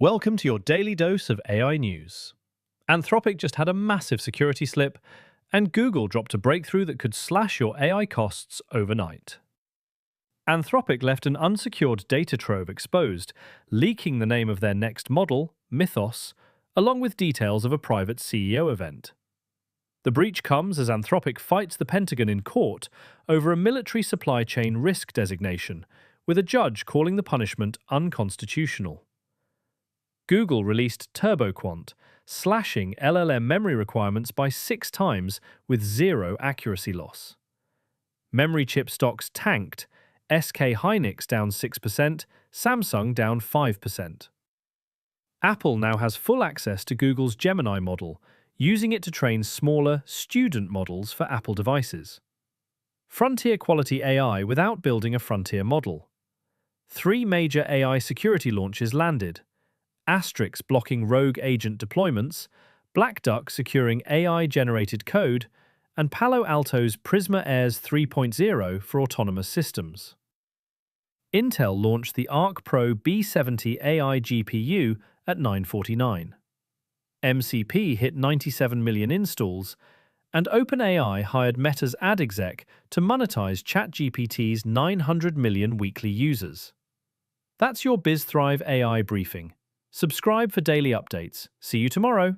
Welcome to your daily dose of AI news. Anthropic just had a massive security slip, and Google dropped a breakthrough that could slash your AI costs overnight. Anthropic left an unsecured data trove exposed, leaking the name of their next model, Mythos, along with details of a private CEO event. The breach comes as Anthropic fights the Pentagon in court over a military supply chain risk designation, with a judge calling the punishment unconstitutional. Google released TurboQuant, slashing LLM memory requirements by 6 times with zero accuracy loss. Memory chip stocks tanked, SK Hynix down 6%, Samsung down 5%. Apple now has full access to Google's Gemini model, using it to train smaller, student models for Apple devices. Frontier-quality AI without building a frontier model. 3 major AI security launches landed. Astrix blocking rogue agent deployments, Black Duck securing AI-generated code, and Palo Alto's Prisma Airs 3.0 for autonomous systems. Intel launched the Arc Pro B70 AI GPU at $949. MCP hit 97 million installs, and OpenAI hired Meta's ad exec to monetize ChatGPT's 900 million weekly users. That's your BizThrive AI briefing. Subscribe for daily updates. See you tomorrow.